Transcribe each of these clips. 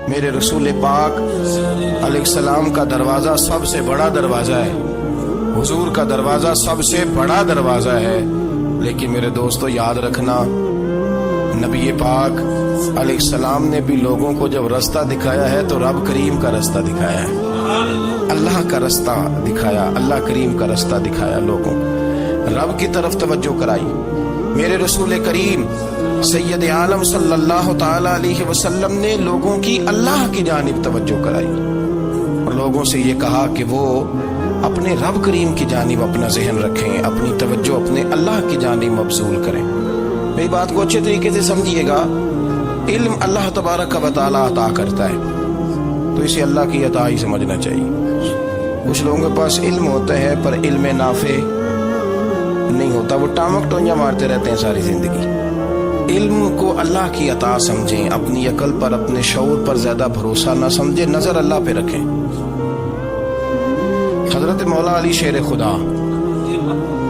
میرے رسول پاک علیہ السلام کا دروازہ سب سے بڑا دروازہ ہے، حضور کا دروازہ سب سے بڑا دروازہ ہے، لیکن میرے دوستو یاد رکھنا، نبی پاک علیہ السلام نے بھی لوگوں کو جب رستہ دکھایا ہے تو رب کریم کا رستہ دکھایا ہے، اللہ کا رستہ دکھایا، اللہ کریم کا رستہ دکھایا، لوگوں رب کی طرف توجہ کرائی۔ میرے رسول کریم سید عالم صلی اللہ تعالی علیہ وسلم نے لوگوں کی اللہ کی جانب توجہ کرائی اور لوگوں سے یہ کہا کہ وہ اپنے رب کریم کی جانب اپنا ذہن رکھیں، اپنی توجہ اپنے اللہ کی جانب مبذول کریں۔ میری بات کو اچھے طریقے سے سمجھیے گا، علم اللہ تبارک و تعالی عطا کرتا ہے تو اسے اللہ کی عطا ہی سمجھنا چاہیے۔ کچھ لوگوں کے پاس علم ہوتا ہے پر علم نافع نہیں ہوتا، وہ ٹامک ٹونجا مارتے رہتے ہیں ساری زندگی۔ علم کو اللہ کی عطا سمجھیں، اپنی عقل پر اپنے شعور پر زیادہ بھروسہ نہ سمجھیں، نظر اللہ پہ رکھیں۔ حضرت مولا علی شیر خدا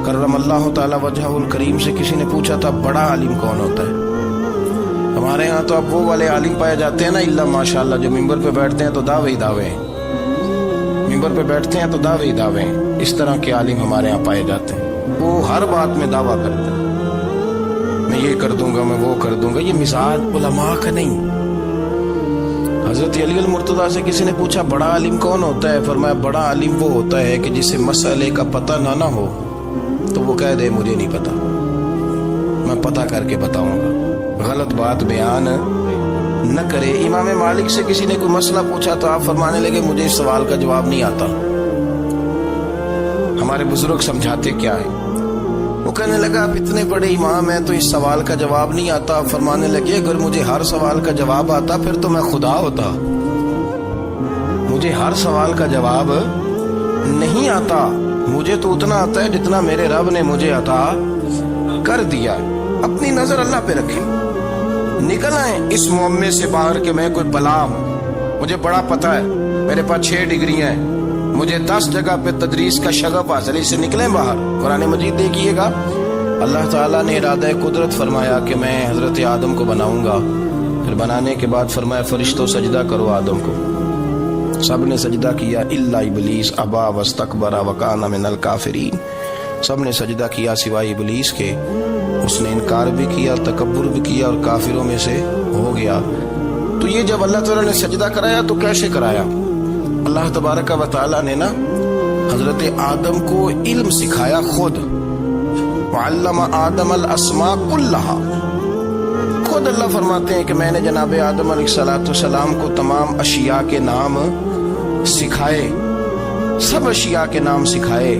کرم اللہ تعالی وجہہ الکریم سے کسی نے پوچھا تھا بڑا عالم کون ہوتا ہے؟ ہمارے ہاں تو اب وہ والے عالم پائے جاتے ہیں نا اللہ ماشاءاللہ، جو ممبر پہ بیٹھتے ہیں تو دعوے ہی دعوے ہیں، ممبر پہ بیٹھتے ہیں تو دعوے ہی دعوے ہیں، اس طرح کے عالم ہمارے ہاں پائے جاتے ہیں۔ وہ ہر بات میں دعویٰ کرتے ہیں، میں یہ کر دوں گا، میں وہ کر دوں گا۔ یہ مزاج علماء کا نہیں۔ حضرت علی المرتضیٰ سے کسی نے پوچھا بڑا عالم کون ہوتا ہے؟ فرمایا بڑا عالم وہ ہوتا ہے کہ جسے مسئلے کا پتہ نہ ہو تو وہ کہہ دے مجھے نہیں پتا، میں پتہ کر کے بتاؤں گا، غلط بات بیان نہ کرے۔ امام مالک سے کسی نے کوئی مسئلہ پوچھا تو آپ فرمانے لگے مجھے اس سوال کا جواب نہیں آتا۔ ہمارے بزرگ سمجھاتے کیا ہے؟ وہ کہنے لگا آپ اتنے بڑے امام ہیں تو اس سوال کا جواب نہیں آتا۔ فرمانے لگے اگر مجھے ہر سوال کا جواب آتا پھر تو میں خدا ہوتا، مجھے ہر سوال کا جواب نہیں آتا، مجھے تو اتنا آتا ہے جتنا میرے رب نے مجھے عطا کر دیا۔ اپنی نظر اللہ پہ رکھیں، نکل آئیں اس معمے سے باہر کہ میں کوئی بلا ہوں، مجھے بڑا پتہ ہے، میرے پاس 6 ڈگریاں ہیں، مجھے 10 جگہ پہ تدریس کا شغف حاصل ہے، اس سے نکلیں باہر۔ قرآن مجید دیکھیے گا، اللہ تعالیٰ نے ارادہ قدرت فرمایا کہ میں حضرت آدم کو بناؤں گا، پھر بنانے کے بعد فرمایا فرشتوں سجدہ کرو آدم کو، سب نے سجدہ کیا الا ابلیس ابا واستکبر وکان من الکافرین، سب نے سجدہ کیا سوائے ابلیس کے، اس نے انکار بھی کیا، تکبر بھی کیا اور کافروں میں سے ہو گیا۔ تو یہ جب اللہ تعالیٰ نے سجدہ کرایا تو کیسے کرایا؟ اللہ تبارک و تعالیٰ نے نا حضرت آدم کو علم سکھایا خود، وعلم آدم الاسماء کلہا، خود اللہ فرماتے ہیں کہ میں نے جناب آدم علیہ السلام کو تمام اشیاء کے نام سکھائے، سب اشیاء کے نام سکھائے۔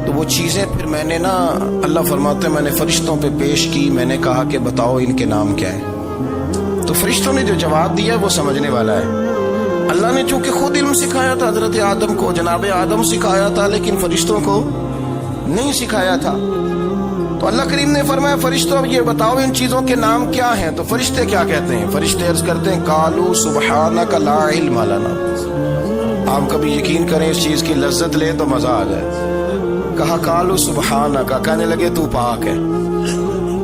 تو وہ چیزیں پھر میں نے نا، اللہ فرماتے ہیں میں نے فرشتوں پہ پیش کی، میں نے کہا کہ بتاؤ ان کے نام کیا ہے، تو فرشتوں نے جو جواب دیا وہ سمجھنے والا ہے۔ اللہ نے چونکہ خود علم سکھایا تھا حضرت آدم کو، جناب آدم سکھایا تھا، لیکن فرشتوں کو نہیں سکھایا تھا۔ تو اللہ کریم نے فرمایا فرشتوں یہ بتاؤ ان چیزوں کے نام کیا ہیں؟ تو فرشتے کیا کہتے ہیں؟ فرشتے عرض کرتے ہیں قالوا سبحانک لا علم لنا۔ آپ کبھی یقین کریں اس چیز کی لذت لیں تو مزہ آ جائے۔ کہا قالوا سبحانک، کہنے لگے تو پاک ہے،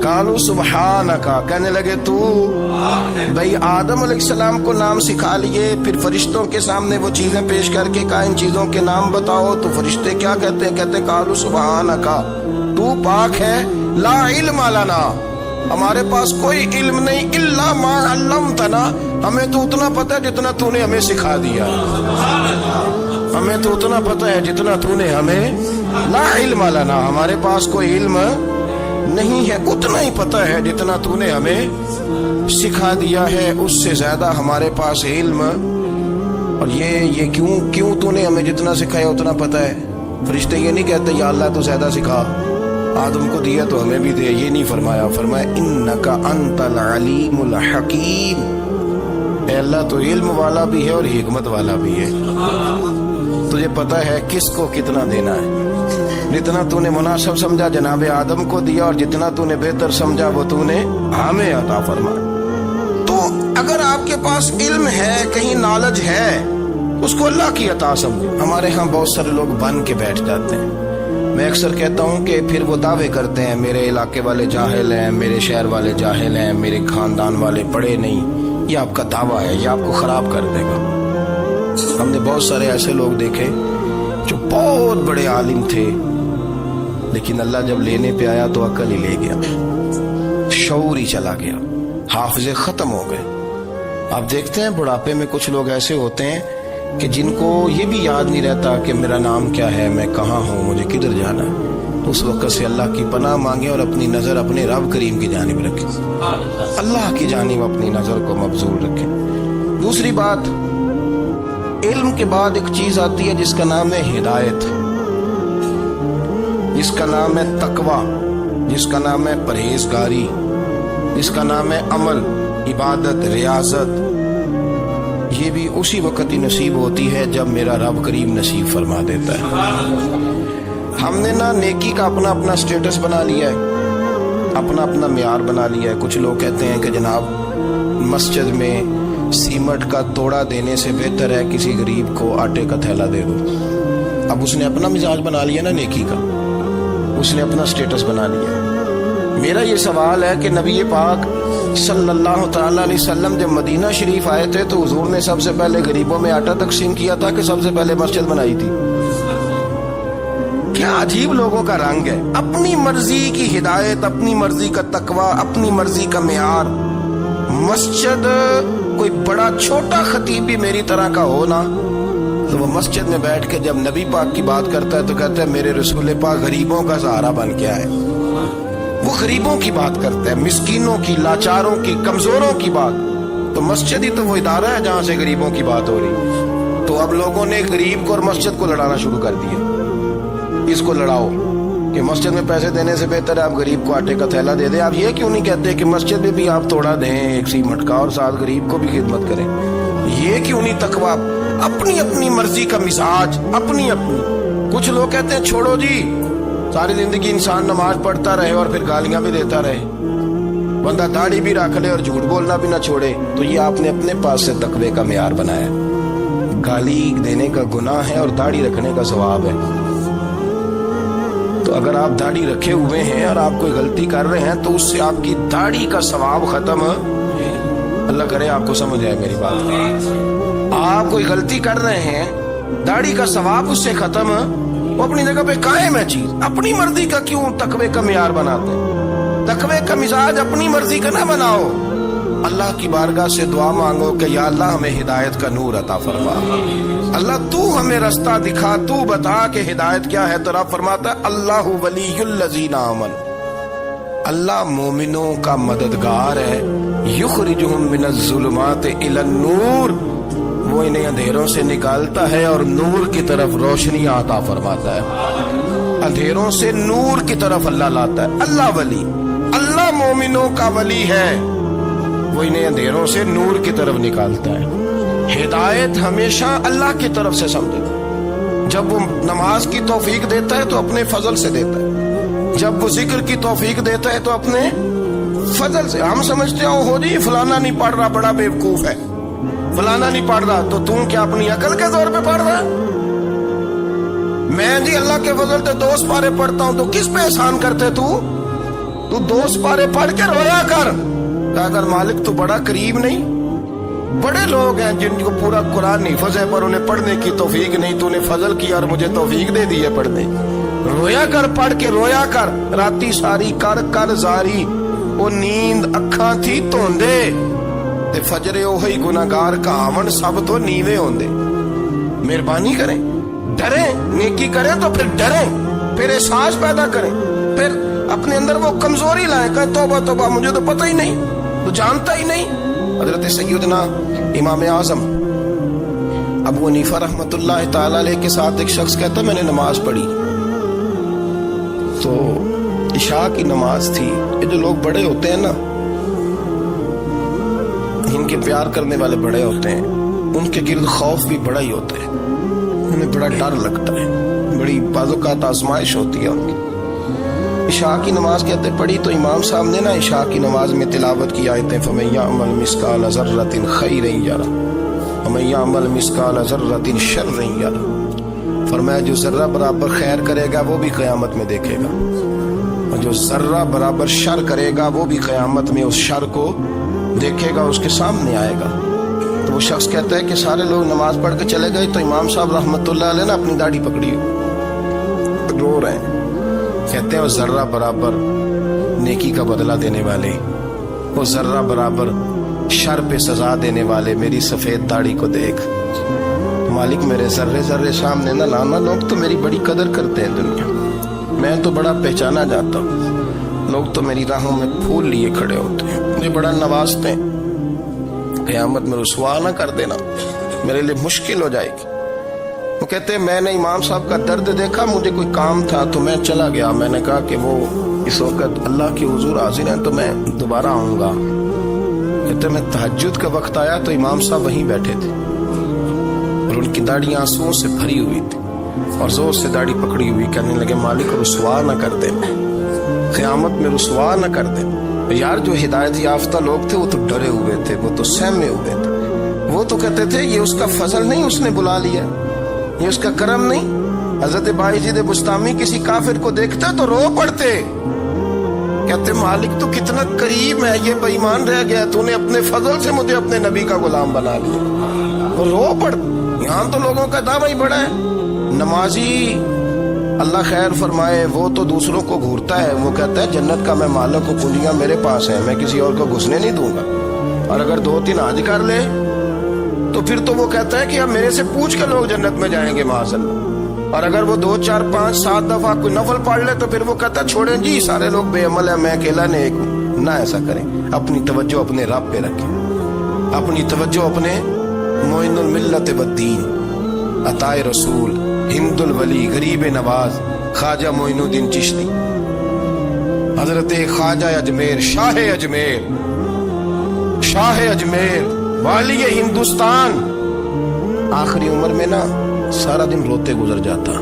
قالوا سبحانک، کہنے لگے تو بھئی آدم علیہ السلام کو نام سکھا لیے، پھر فرشتوں کے سامنے وہ چیزیں پیش کر کے کہا ان چیزوں کے نام بتاؤ، تو فرشتے کیا کہتے ہیں؟ کہتے ہیں قالوا سبحانک، تو پاک ہے، لا علم لنا، ہمارے پاس کوئی علم نہیں، الا ما علمتنا، ہمیں تو اتنا پتہ ہے جتنا تو نے ہمیں سکھا دیا، ہمیں تو اتنا پتہ ہے جتنا تو نے ہمیں، لا علم لنا، ہمارے پاس کوئی علم نہیں ہے، اتنا ہی پتہ ہے جتنا تو نے ہمیں سکھا دیا ہے، اس سے زیادہ ہمارے پاس علم۔ اور یہ کیوں تو نے ہمیں جتنا سکھایا اتنا پتہ ہے؟ فرشتے یہ نہیں کہتے یا اللہ تو زیادہ سکھا، آدم کو دیا تو ہمیں بھی دے، یہ نہیں فرمایا، فرمایا انک انت العلیم الحکیم، اے اللہ تو علم والا بھی ہے اور حکمت والا بھی ہے، تجھے پتہ ہے کس کو کتنا دینا ہے، جتنا تو نے مناسب سمجھا جناب آدم کو دیا، اور جتنا تو نے بہتر سمجھا وہ تو نے ہمیں عطا فرمایا۔ تو اگر آپ کے پاس علم ہے، کہیں نالج ہے، اس کو اللہ کی عطا سمجھیں۔ ہمارے ہاں بہت سارے لوگ بن کے بیٹھ جاتے ہیں، میں اکثر کہتا ہوں کہ پھر وہ دعوے کرتے ہیں میرے علاقے والے جاہل ہیں، میرے شہر والے جاہل ہیں، میرے خاندان والے پڑھے نہیں، یہ آپ کا دعویٰ ہے، یہ آپ کو خراب کر دے گا۔ ہم نے بہت سارے ایسے لوگ دیکھے جو بہت بڑے عالم تھے، لیکن اللہ جب لینے پہ آیا تو عقل ہی لے گیا، شعور ہی چلا گیا، حافظے ختم ہو گئے۔ آپ دیکھتے ہیں بڑھاپے میں کچھ لوگ ایسے ہوتے ہیں کہ جن کو یہ بھی یاد نہیں رہتا کہ میرا نام کیا ہے، میں کہاں ہوں، مجھے کدھر جانا ہے۔ اس وقت سے اللہ کی پناہ مانگیں اور اپنی نظر اپنے رب کریم کی جانب رکھیں، اللہ کی جانب اپنی نظر کو مبذول رکھیں۔ دوسری بات، علم کے بعد ایک چیز آتی ہے جس کا نام ہے ہدایت، جس کا نام ہے تقویٰ، جس کا نام ہے پرہیزگاری، جس کا نام ہے عمل، عبادت، ریاضت۔ یہ بھی اسی وقت ہی نصیب ہوتی ہے جب میرا رب کریم نصیب فرما دیتا ہے۔ ہم نے نا نیکی کا اپنا اپنا سٹیٹس بنا لیا ہے، اپنا اپنا معیار بنا لیا ہے۔ کچھ لوگ کہتے ہیں کہ جناب مسجد میں سیمنٹ کا توڑا دینے سے بہتر ہے کسی غریب کو آٹے کا تھیلا دے دو۔ اب اس نے اپنا مزاج بنا لیا نا نیکی کا، اس نے اپنا سٹیٹس بنا لیا۔ میرا یہ سوال ہے کہ نبی پاک صلی اللہ تعالی علیہ وسلم جب مدینہ شریف آئے تھے تو حضور نے سب سے پہلے غریبوں میں آٹا تقسیم کیا تھا کہ سب سے پہلے مسجد بنائی تھی؟ کیا عجیب لوگوں کا رنگ ہے، اپنی مرضی کی ہدایت، اپنی مرضی کا تقویٰ، اپنی مرضی کا معیار۔ مسجد کوئی بڑا چھوٹا خطیب بھی میری طرح کا ہو نا تو وہ مسجد میں بیٹھ کے جب نبی پاک کی بات کرتا ہے تو کہتا ہے میرے رسول پاک غریبوں کا سہارا بن کے آئے۔ وہ غریبوں کی بات کرتا ہے، مسکینوں کی، لاچاروں کی، کمزوروں کی بات۔ تو مسجد ہی تو وہ ادارہ ہے جہاں سے غریبوں کی بات ہو رہی۔ تو اب لوگوں نے غریب کو اور مسجد کو لڑانا شروع کر دیا، اس کو لڑاؤ کہ مسجد میں پیسے دینے سے بہتر ہے آپ غریب کو آٹے کا تھیلا دے دیں۔ آپ یہ کیوں نہیں کہتے کہ مسجد میں بھی آپ توڑا دیں ایک سیمنٹ کا اور ساتھ غریب کو بھی خدمت کریں؟ یہ کیوں نہیں تقویٰ؟ اپنی اپنی مرضی کا مزاج، اپنی اپنی۔ کچھ لوگ کہتے ہیں چھوڑو جی، ساری زندگی انسان نماز پڑھتا رہے اور پھر گالیاں بھی دیتا رہے، بندہ داڑھی بھی رکھ لے اور جھوٹ بولنا بھی نہ چھوڑے۔ تو یہ آپ نے اپنے پاس سے تقوی کا معیار بنایا۔ گالی دینے کا گناہ ہے اور داڑھی رکھنے کا ثواب ہے۔ تو اگر آپ داڑھی رکھے ہوئے ہیں اور آپ کوئی غلطی کر رہے ہیں تو اس سے آپ کی داڑھی کا ثواب ختم، اللہ کرے آپ کو سمجھ آئے میری بات۔ آپ کوئی غلطی کر رہے ہیں، داڑھی کا ثواب اس سے ختم، وہ اپنی جگہ پہ قائم ہے چیز۔ اپنی مرضی کا کیوں تقوی کا معیار بناتے ہیں؟ تقوی کا مزاج اپنی مرضی کا نہ بناؤ۔ اللہ کی بارگاہ سے دعا مانگو کہ یا اللہ ہمیں ہدایت کا نور عطا فرما، اللہ تو ہمیں رستہ دکھا، تو بتا کہ ہدایت کیا ہے۔ تو رب فرماتا ہے اللہ ولی الذین آمنوا، اللہ مومنوں کا مددگار ہے، یخرجہم من الظلمات الی النور، وہ انہیں اندھیروں سے نکالتا ہے اور نور کی طرف روشنی عطا فرماتا ہے۔ اندھیروں سے نور کی طرف اللہ لاتا ہے۔ اللہ ولی، اللہ مومنوں کا ولی ہے، وہ انہیں اندھیروں سے نور کی طرف نکالتا ہے۔ ہدایت ہمیشہ اللہ کی طرف سے سمجھے۔ جب وہ نماز کی توفیق دیتا ہے تو اپنے فضل سے دیتا ہے، جب وہ ذکر کی توفیق دیتا ہے تو اپنے فضل سے۔ ہم سمجھتے ہو جی فلانا نہیں پڑھ رہا بڑا بیوقوف ہے، فلانا نہیں پڑھ رہا، تو تم کیا اپنی عقل کے زور پہ پڑھ رہا ہے؟ میں جی اللہ کے فضل سے 2 سپارے پڑھتا ہوں، تو کس پہ احسان کرتے تو 2 سپارے پڑھ کے رویا کر، کہا کر مالک تو بڑا قریب نہیں۔ بڑے لوگ ہیں جن کو پورا قرآن حفظ ہے پر انہیں پڑھنے کی توفیق نہیں، تو انہیں فضل کیا اور مجھے توفیق دے دی ہے پڑھنے۔ رویا کر، پڑھ کے رویا کر، راتی ساری کر کر زاری، وہ نیند اکھاں تھی توندے تے فجرے اوہی گناہگار کہاون سب تو نیوے ہوندے۔ مہربانی کریں، ڈریں، نیکی کریں تو پھر ڈریں، پھر احساس پیدا کریں، پھر اپنے اندر وہ کمزوری لائیں کہ توبہ توبہ مجھے تو پتہ ہی نہیں، تو جانتا ہی نہیں۔ حضرت سیدنا امام اعظم ابو حنیفہ رحمۃ اللہ تعالی علیہ کے ساتھ ایک شخص کہتا میں نے نماز پڑھی تو عشاء کی نماز تھی۔ یہ جو لوگ بڑے ہوتے ہیں نا، ان کے پیار کرنے والے بڑے ہوتے ہیں، ان کے گرد خوف بھی بڑا ہی ہوتا ہے، انہیں بڑا ڈر لگتا ہے، بڑی بعض اوقات آزمائش ہوتی ہے ان کی۔ عشاء کی نماز کہتے پڑھی تو امام صاحب نے نا عشاء کی نماز میں تلاوت کی آیتیں فَمَن يَعْمَلْ مِثْقَالَ ذَرَّةٍ خَيْرًا يَرَهُ وَمَن يَعْمَلْ مِثْقَالَ ذَرَّةٍ شَرًّا يَرَهُ، فرمایا جو ذرہ برابر خیر کرے گا وہ بھی قیامت میں دیکھے گا، اور جو ذرہ برابر شر کرے گا وہ بھی قیامت میں اس شر کو دیکھے گا اس کے سامنے آئے گا. تو وہ شخص کہتا ہے کہ سارے لوگ نماز پڑھ کے چلے گئے تو امام صاحب رحمۃ اللہ علیہ نے اپنی داڑھی پکڑی, رو رہے ہیں. کہتے ہیں وہ ذرہ برابر نیکی کا بدلہ دینے والے, وہ ذرہ برابر شر پہ سزا دینے والے میری سفید داڑھی کو دیکھ. مالک میرے ذرے ذرے سامنے نہ لانا, لوگ تو میری بڑی قدر کرتے ہیں دنیا, میں تو بڑا پہچانا جاتا ہوں, لوگ تو میری راہوں میں پھول لیے کھڑے ہوتے ہیں, مجھے بڑا نوازتے ہیں. قیامت میں رسوا نہ کر دینا, میرے لیے مشکل ہو جائے گی. وہ کہتے ہیں میں نے امام صاحب کا درد دیکھا, مجھے کوئی کام تھا تو میں چلا گیا. میں نے کہا کہ وہ اس وقت اللہ کے حضور حاضر ہیں تو میں دوبارہ آؤں گا. کہتے میں تہجد کا وقت آیا تو امام صاحب وہیں بیٹھے تھے اور ان کی داڑھی آنسوؤں سے بھری ہوئی تھی اور زور سے داڑھی پکڑی ہوئی. کہنے لگے مالک رسوا نہ کر دے, قیامت میں رسوا نہ کر دے. یار جو ہدایت یافتہ لوگ تھے وہ تو ڈرے ہوئے تھے, وہ تو سہمے ہوئے تھے. وہ تو کہتے تھے یہ اس کا فضل نہیں, اس نے بلا لیا, یہ اس کا کرم نہیں. حضرت بایزید بستامی کسی کافر کو دیکھتا تو رو پڑتے, کہتے مالک تو کتنا قریب ہے, یہ بے ایمان رہ گیا, تو نے اپنے فضل سے مجھے اپنے نبی کا غلام بنا لیا. وہ رو پڑ. یہاں تو لوگوں کا دعویٰ ہی بڑا ہے. نمازی اللہ خیر فرمائے وہ تو دوسروں کو گھورتا ہے, وہ کہتا ہے جنت کا میں مالک ہوں, کنجیاں میرے پاس ہیں, میں کسی اور کو گھسنے نہیں دوں گا. اور اگر 2-3 حج کر لے تو پھر تو وہ کہتا ہے کہ اب میرے سے پوچھ کے لوگ جنت میں جائیں گے معاذ اللہ. اور اگر وہ 2, 4, 5, 7 دفعہ کوئی نفل پڑھ لے تو پھر وہ کہتا ہے چھوڑیں جی سارے لوگ بے عمل ہیں, میں اکیلا نیک ہوں. نہ ایسا کریں, اپنی توجہ اپنے رب پہ رکھیں, اپنی توجہ اپنے معین الملت والدین, عطائے رسول, ہند الولی, غریب نواز, خواجہ معین الدین چشتی, حضرت خواجہ اجمیر, شاہ اجمیر, شاہ اجمیر, والی ہندوستان. آخری عمر میں نا سارا دن روتے گزر جاتا,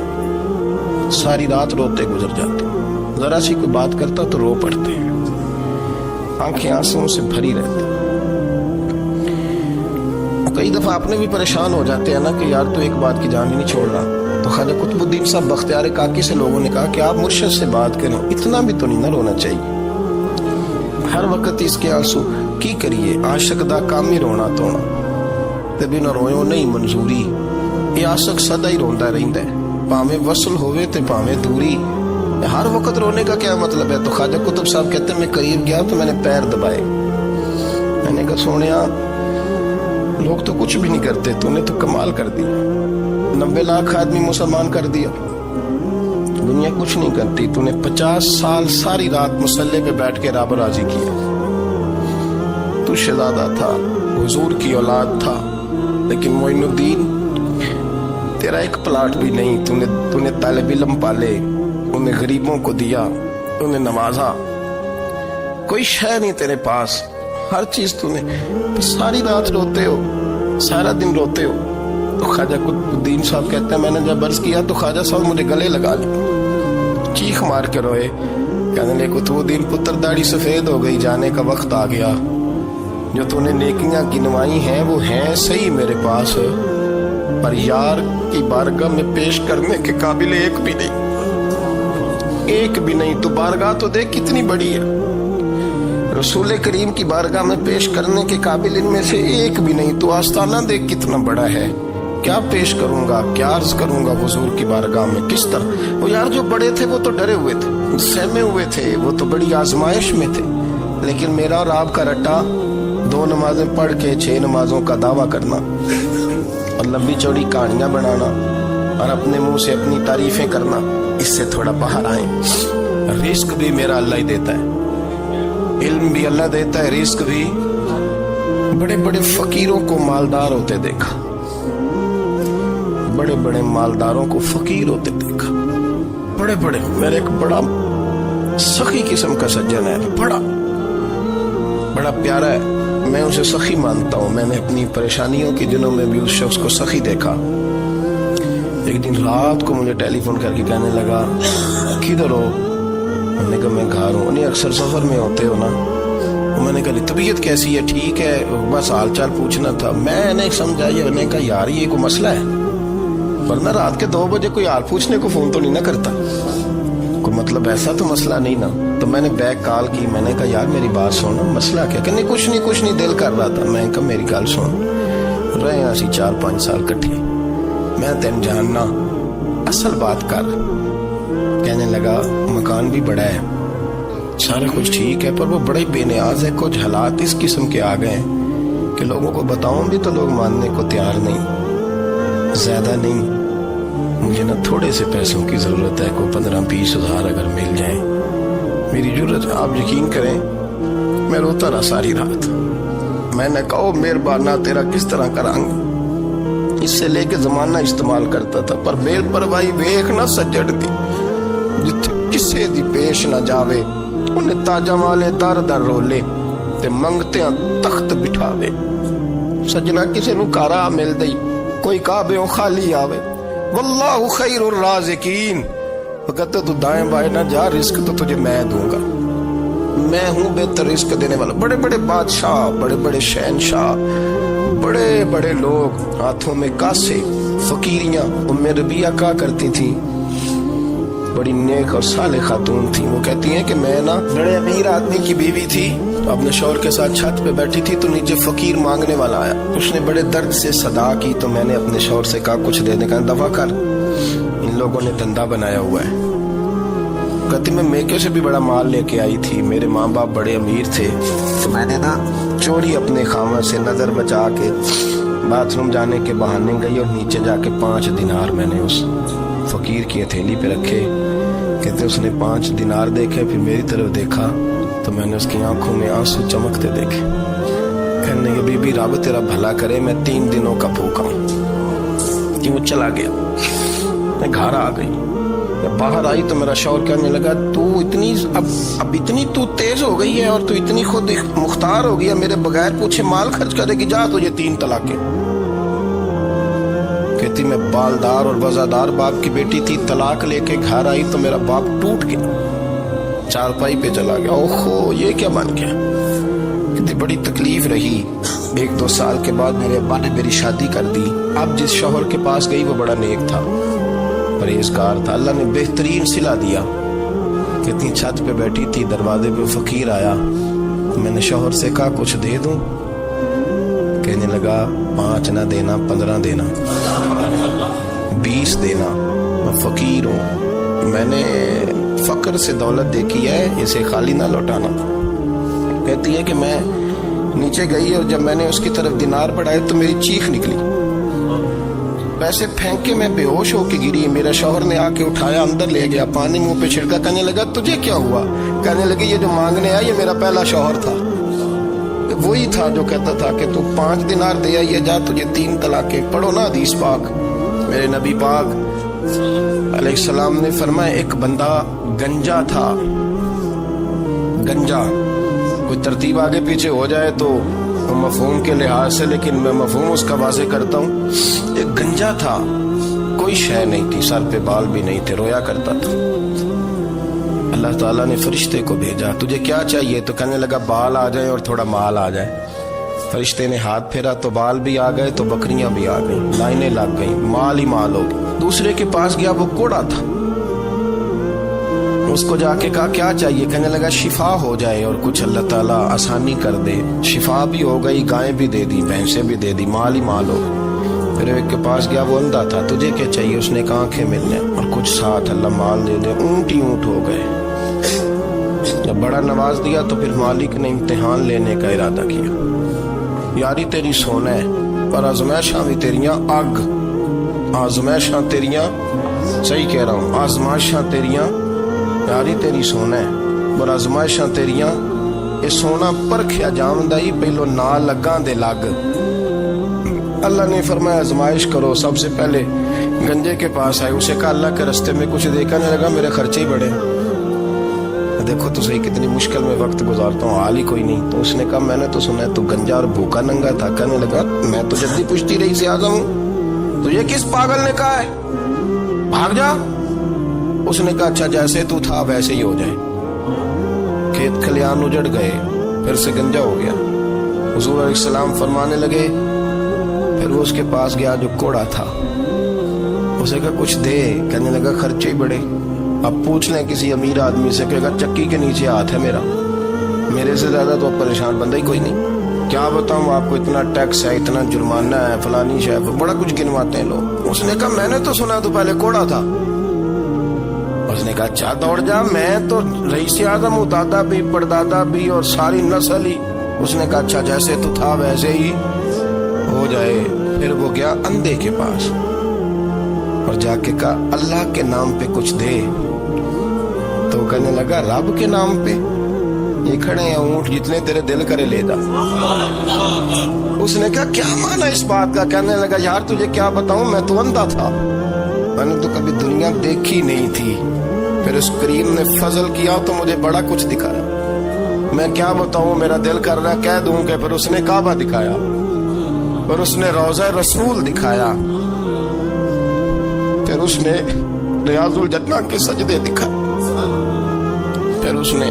ساری رات روتے گزر جاتے, ذرا سی کوئی بات کرتا تو رو پڑتے, آنکھیں آنسوؤں سے بھری رہتی. کئی دفعہ آپ نے بھی پریشان ہو جاتے ہیں نا کہ یار تو ایک بات کی جان ہی نہیں چھوڑ رہا. تو خواجہ قطب الدین صاحب بختیار کاکی سے لوگوں نے کہا کہ آپ مرشد سے بات کریں, اتنا بھی تو نہیں نہ رونا چاہیے. ہر وقت اس کے آنسو کی کریے, عاشق دا کام ہی رونا تونا, تے بنا رویوں نہیں منظوری. یہ عاشق سدا ہی روندا رہندا ہے, پاویں وصل ہوئے تے پاویں دوری. ہر وقت رونے کا کیا مطلب ہے؟ تو خواجہ قطب صاحب کہتے ہیں میں قریب گیا تو میں نے پیر دبائے, میں نے کہا سونیا لوگ تو کچھ بھی نہیں کرتے, تو نے تو کمال کر دیا. 90 لاکھ آدمی مسلمان کر دیا, دنیا کچھ نہیں کرتی. تو نے 50 سال ساری رات مصلے پہ بیٹھ کے رب راضی کیا. تو شہزادہ تھا, حضور کی اولاد تھا, لیکن معین الدین تیرا ایک پلاٹ بھی نہیں. تو نے طالب علم پالے, انہیں غریبوں کو دیا, انہیں نوازا, کوئی شے نہیں تیرے پاس, ہر چیز تو نے. ساری رات روتے ہو, سارا دن روتے ہو. تو خواجہ قطب الدین صاحب کہتے ہیں میں نے جب عرض کیا تو خواجہ صاحب مجھے گلے لگا لی, چیخ مار کے روئے. کہنے لے قطب الدین پتر داڑھی سفید ہو گئی, جانے کا وقت آ گیا. جو تو نے نیکیاں گنوائی ہیں وہ ہیں صحیح میرے پاس, پر یار کی بارگاہ میں پیش کرنے کے قابل ایک بھی نہیں, ایک بھی نہیں. تو بارگاہ تو دیکھ کتنی بڑی ہے, رسول کریم کی بارگاہ میں پیش کرنے کے قابل ان میں سے ایک بھی نہیں. تو آستانہ دیکھ کتنا بڑا ہے, کیا پیش کروں گا, کیا عرض کروں گا حضور کی بارگاہ میں, کس طرح. وہ یار جو بڑے تھے وہ تو ڈرے ہوئے تھے, سہمے ہوئے تھے, وہ تو بڑی آزمائش میں تھے. لیکن میرا اور آپ کا رٹا 2 نمازیں پڑھ کے 6 نمازوں کا دعویٰ کرنا اور لمبی چوڑی کہانیاں بنانا اور اپنے منہ سے اپنی تعریفیں کرنا, اس سے تھوڑا باہر آئیں. رزق بھی میرا اللہ ہی دیتا ہے, علم بھی اللہ دیتا ہے, رزق بھی. بڑے بڑے فقیروں کو مالدار ہوتے دیکھا, بڑے بڑے مالداروں کو فقیر ہوتے دیکھا, بڑے بڑے. میرے ایک بڑا سخی قسم کا سجن ہے, بڑا پیارا ہے, میں اسے سخی مانتا ہوں. میں نے اپنی پریشانیوں کے دنوں میں بھی اس شخص کو سخی دیکھا. ایک دن رات کو مجھے ٹیلی فون کر کے کہنے لگا کدھر ہو؟ میں نے کہا میں گھر ہوں. نہیں اکثر سفر میں ہوتے ہو نا. میں نے کہا طبیعت کیسی ہے؟ ٹھیک ہے, بس حال چال پوچھنا تھا. میں نے سمجھا, یہ میں نے کہا یار یہ کوئی مسئلہ ہے, ورنہ رات کے 2 بجے کوئی حال پوچھنے کو فون تو نہیں نہ کرتا, کوئی مطلب ایسا تو مسئلہ نہیں نا. تو میں نے بیک کال کی, میں نے کہا یار میری بات سن, مسئلہ کیا؟ کہ نہیں کچھ نہیں دل کر رہا تھا. میں کہا میری گل سن, رہے ہیں اسی 4-5 سال کٹھے, میں تین جاننا, اصل بات کر. کہنے لگا مکان بھی بڑا ہے, سارا کچھ ٹھیک ہے, پر وہ بڑے بے نیاز ہے. کچھ حالات اس قسم کے آ گئے ہیں کہ لوگوں کو بتاؤں بھی تو لوگ ماننے کو تیار نہیں. زیادہ نہیں, مجھے نا تھوڑے سے پیسوں کی ضرورت ہے, کوئی 15-20 ہزار اگر مل جائیں میری ضرورت. آپ یقین کریں میں روتا رہا ساری رات. میں نے کہا مہربانہ تیرا کس طرح کرانگ, اس سے لے کے زمانہ استعمال کرتا تھا, پر بے پرواہی ویکھ نہ سجڑ دی, جتھے کسے دی پیش نہ جاوے انہیں تاجہ والے در در رولے تے منگتے ہیں تخت بٹھاوے. سجنا کسے نو کارا مل دئی, کوئی کعبے خالی آوے. واللہ خیر الرازقین, کہتے تو دائیں بائیں نہ جا, رزق تو تجھے میں دوں گا, میں ہوں بہتر رزق دینے والا. بڑے بڑے بادشاہ, بڑے بڑے شہنشاہ, بڑے بڑے لوگ, ہاتھوں میں کاسے, فقیریاں. ام ربیہ کہا کرتی تھی, بڑی نیک اور صالح خاتون تھی. وہ کہتی ہیں کہ میں نا بڑے امیر آدمی کی بیوی تھی, اپنے شوہر کے ساتھ چھت پہ بیٹھی تھی تو نیچے فقیر مانگنے والا آیا. اس نے بڑے درد سے صدا کی تو میں نے اپنے شوہر سے کہا کچھ دینے کا دفع کر, ان لوگوں نے دھندا بنایا ہوا ہے. کہتی میں میکے سے بھی بڑا مال لے کے آئی تھی, میرے ماں باپ بڑے امیر تھے, تو میں نے نا چوری اپنے خامہ سے نظر بچا کے باتھ روم جانے کے بہانے گئی اور نیچے جا کے 5 دینار میں نے اس فقیر کی ہتھیلی پہ رکھے. کہتے اس نے 5 دینار دیکھے, پھر میری طرف دیکھا تو میں نے اس کی آنکھوں میں آنسو چمکتے دیکھے. کہنے کہ بی بی رب تیرا بھلا کرے, میں 3 دنوں کا بھوکا ہوں. کہ وہ چلا گیا. میں گھر آ گئی, باہر آئی تو میرا شوہر کہنے لگا تو اتنی اب اتنی تو تیز ہو گئی ہے اور تو اتنی خود مختار ہو گیا, میرے بغیر پوچھے مال خرچ کرے گی, جا تجھے 3 طلاقیں. کہتی میں بالدار اور وزادار باپ کی بیٹی تھی, طلاق لے کے گھر آئی تو میرا باپ ٹوٹ گیا, چارپائی پہ چلا گیا. اوہو یہ کیا بن گیا. کہتی بڑی تکلیف رہی. 1-2 سال کے بعد میرے ابا نے میری شادی کر دی. اب جس شوہر کے پاس گئی وہ بڑا نیک تھا, پرہیزگار تھا, اللہ نے بہترین صلہ دیا. کتنی چھت پہ بیٹھی تھی, دروازے پہ فقیر آیا, میں نے شوہر سے کہا کچھ دے دوں. کہنے لگا 5 نہ دینا, 15 دینا, 20 دینا, میں فقیر ہوں, میں نے فقر سے دولت دیکھی ہے, اسے خالی نہ لوٹانا. کہتی ہے کہ میں نیچے گئی اور جب میں نے اس کی طرف دینار بڑھائے تو میری چیخ نکلی, پیسے پھینک کے میں بے ہوش ہو کے گری. میرا شوہر نے آ کے اٹھایا, اندر لے گیا, پانی منہ پہ چھڑکا. کہنے لگا تجھے کیا ہوا؟ کہنے لگے یہ جو مانگنے آیا یہ میرا پہلا شوہر تھا, وہی تھا جو کہتا تھا کہ تو 5 دینار دے آئیے, جا تجھے 3 طلاقیں. پڑھو نا حدیث پاک. میرے نبی پاک علیہ السلام نے فرمایا ایک بندہ گنجا تھا. گنجا کوئی ترتیب آگے پیچھے ہو جائے تو مفہوم کے لحاظ سے, لیکن میں مفہوم اس کا واضح کرتا ہوں. ایک گنجا تھا, کوئی شے نہیں تھی, سر پہ بال بھی نہیں تھے, رویا کرتا تھا. اللہ تعالیٰ نے فرشتے کو بھیجا, تجھے کیا چاہیے؟ تو کہنے لگا بال آ جائیں اور تھوڑا مال آ جائے. فرشتے نے ہاتھ پھیرا تو بال بھی آ گئے تو بکریاں بھی آ گئیں, لائنیں لگ گئیں, مال ہی مال ہو گیا. دوسرے کے پاس گیا, وہ کوڑا تھا, اس کو جا کے کہا کیا چاہیے؟ کہنے لگا شفا ہو جائے اور کچھ اللہ تعالیٰ آسانی کر دے. شفا بھی ہو گئی, گائیں بھی دے دی, بھینسیں بھی دے دی, مال ہی مال ہو. پھر ایک کے پاس گیا, وہ اندھا تھا, تجھے کیا چاہیے؟ اس نے کہا آنکھیں ملنے اور کچھ ساتھ, اللہ مال دے دے. اونٹ ہی اونٹ ہو گئے. جب بڑا نواز دیا تو پھر مالک نے امتحان لینے کا ارادہ کیا. یاری تیری سونا ہے پر آزمائشاں بھی تیریاں آگ, آزمائشاں تیریاں, صحیح کہہ رہا ہوں, آزمائشاں تیریاں. یاری تیری سونا ہے پر آزمائشاں تیریاں, یہ سونا پرکھیا جامدائی پہلو نہ لگاں دے لگ. اللہ نے فرمایا آزمائش کرو. سب سے پہلے گنجے کے پاس آئے, اسے کہا اللہ کے رستے میں کچھ دیکھا نہیں لگا, میرے خرچے ہی بڑے, دیکھو تو صحیح کتنی مشکل میں وقت گزارتا ہوں, حال ہی کوئی نہیں. تو اس نے کہا میں نے تو سنا ہے تو گنجا اور بھوکا ننگا تھا. کہنے لگا میں تو جلدی پوچھتی رہی سے اعظم ہوں, تجھے کس پاگل نے کہا ہے بھاگ جا؟ اس نے کہا اچھا جیسے تو تھا ویسے ہی ہو جائے. کھیت کھلیان اجڑ گئے, پھر سے گنجا ہو گیا. حضور علیہ السلام فرمانے لگے, پھر وہ اس کے پاس گیا جو کوڑا تھا, اسے کہا کچھ دے. کہنے لگا خرچے ہی بڑے. اب پوچھ لیں کسی امیر آدمی سے، کہے گا چکی کے نیچے ہاتھ ہے میرا، میرے سے زیادہ تو اب پریشان بندہ ہی کوئی نہیں، کیا بتاؤں آپ کو، اتنا ٹیکس ہے، اتنا جرمانہ ہے، فلانی شے، بڑا کچھ گنواتے ہیں لوگ۔ اس نے کہا میں نے تو سنا تو پہلے کوڑا تھا۔ اس نے کہا اچھا دوڑ جا، میں تو رئیس اعظم ہوں، دادا بھی پردادا بھی اور ساری نسل ہی۔ اس نے کہا اچھا جیسے تو تھا ویسے ہی ہو جائے۔ پھر وہ گیا اندھے کے پاس اور جا کے کہا اللہ کے نام پہ کچھ دے، تو وہ کہنے لگا رب کے نام پہ؟ یہ کھڑے ہیں اونٹ، جتنے تیرے دل کرے لے جا۔ اس نے کہا کیا معنی اس بات کا؟ کہنے لگا یار تجھے کیا بتاؤں، میں تو اندھا تھا، میں نے تو کبھی دنیا دیکھی نہیں تھی، پھر اس کریم نے فضل کیا تو مجھے بڑا کچھ دکھایا، میں کیا بتاؤں، میرا دل کر رہا کہہ دوں کہ پھر اس نے کعبہ دکھایا، پھر اس نے روضہ رسول دکھایا، پھر اس نے ریاض الجنہ کے سجدے دکھائے، پھر اس نے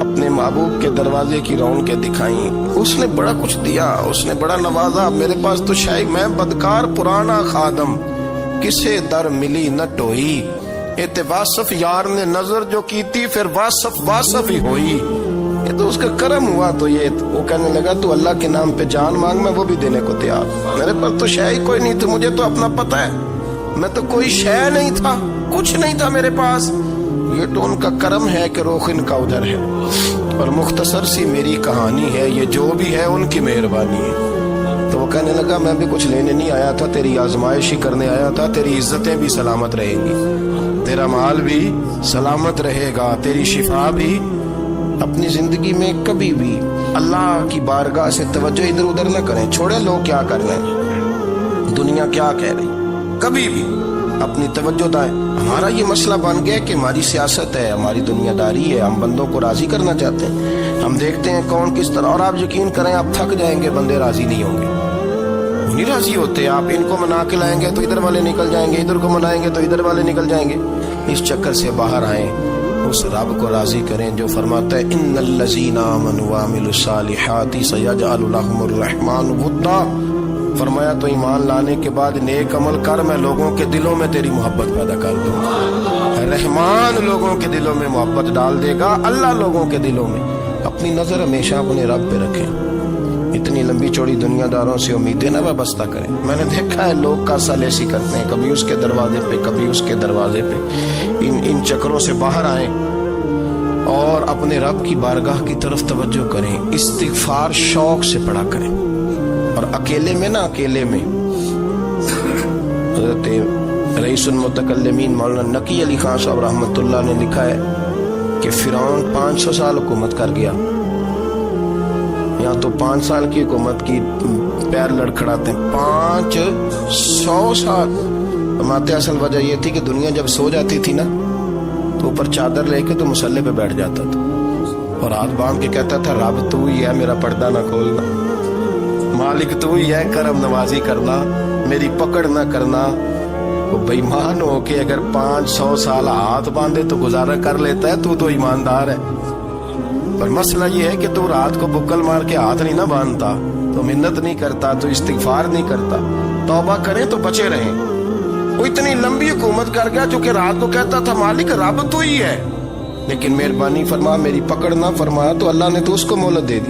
اپنے محبوب کے دروازے کی رونقیں دکھائیں، اس نے بڑا کچھ دیا، اس نے بڑا نوازا۔ میرے پاس تو شاید میں بدکار پرانا خادم، کسے در ملی نہ ٹوئی، واصف یار نے نظر جو کی تھی، پھر واصف ہی ہوئی، یہ تو اس کا کرم ہوا۔ تو یہ وہ کہنے لگا تو اللہ کے نام پہ جان مانگ، میں وہ بھی دینے کو تیار، میرے پاس تو شے ہی کوئی نہیں تھی، مجھے تو اپنا پتہ ہے، میں تو کوئی شے نہیں تھا، کچھ نہیں تھا میرے پاس، یہ تو ان کا کرم ہے کہ رخ ان کا ادھر ہے، اور مختصر سی میری کہانی ہے، یہ جو بھی ہے ان کی مہربانی ہے۔ تو وہ کہنے لگا میں بھی کچھ لینے نہیں آیا تھا، تیری آزمائش ہی کرنے آیا تھا، تیری عزتیں بھی سلامت رہیں گی، تیرا مال بھی سلامت رہے گا، تیری شفا بھی۔ اپنی زندگی میں کبھی بھی اللہ کی بارگاہ سے توجہ ادھر ادھر نہ کریں، چھوڑے لوگ کیا کر رہے ہیں، دنیا کیا کہہ رہی، کبھی بھی اپنی توجہ دائیں۔ ہمارا یہ مسئلہ بن گیا کہ ہماری سیاست ہے، ہماری دنیا داری ہے، ہم بندوں کو راضی کرنا چاہتے ہیں، ہم دیکھتے ہیں کون کس طرح، اور آپ یقین کریں آپ تھک جائیں گے، بندے راضی نہیں ہوں گے، وہ نہیں راضی ہوتے، آپ ان کو منا کے لائیں گے تو ادھر والے نکل جائیں گے، ادھر کو منائیں گے تو ادھر والے نکل جائیں گے۔ اس چکر سے باہر آئیں، اس رب کو راضی کریں جو فرماتا ہے ان الذین آمنوا وعملوا الصالحات سیجعل لهم الرحمن ودا۔ فرمایا تو ایمان لانے کے بعد نیک عمل کر، میں لوگوں کے دلوں میں تیری محبت پیدا کر دوں گا، رحمان لوگوں کے دلوں میں محبت ڈال دے گا، اللہ لوگوں کے دلوں میں۔ اپنی نظر ہمیشہ اپنے رب پہ رکھیں، اتنی لمبی چوڑی دنیا داروں سے امیدیں نہ وابستہ کریں۔ میں نے دیکھا ہے لوگ کاسا لیسی کرتے ہیں، کبھی اس کے دروازے پہ کبھی اس کے دروازے پہ، ان چکروں سے باہر آئیں اور اپنے رب کی بارگاہ کی طرف توجہ کریں، استغفار شوق سے پڑھا کریں، اور اکیلے میں نا، اکیلے میں حضرت رئیس المتکلمین مولانا نقی علی خان صاحب رحمۃ اللہ نے لکھا ہے کہ فرعون 500 سال حکومت کر گیا، یا تو 5 سال کی حکومت کی، پیر لڑکھڑاتے ہیں 500 سال۔ فرماتے اصل وجہ یہ تھی کہ دنیا جب سو جاتی تھی نا تو اوپر چادر لے کے تو مسلح پہ بیٹھ جاتا تھا اور ہاتھ باندھ کے کہتا تھا رب تو ہی ہے، میرا پردہ نہ کھولنا، مالک تو ہی ہے، کرم نوازی کرنا، میری پکڑ نہ کرنا۔ وہ بےمان ہو کے اگر 500 سال ہاتھ باندھے تو گزارا کر لیتا ہے، تو ایماندار ہے، پر مسئلہ یہ ہے کہ تو رات کو بکل مار کے ہاتھ نہیں نہ باندھتا، تو منت نہیں کرتا، تو استغفار نہیں کرتا، توبہ کریں تو بچے رہیں۔ وہ اتنی لمبی حکومت کر گیا جو کہ رات کو کہتا تھا مالک رب تو ہی ہے، لیکن مہربانی فرما، میری پکڑ نہ فرمایا، تو اللہ نے تو اس کو مہلت دے دی۔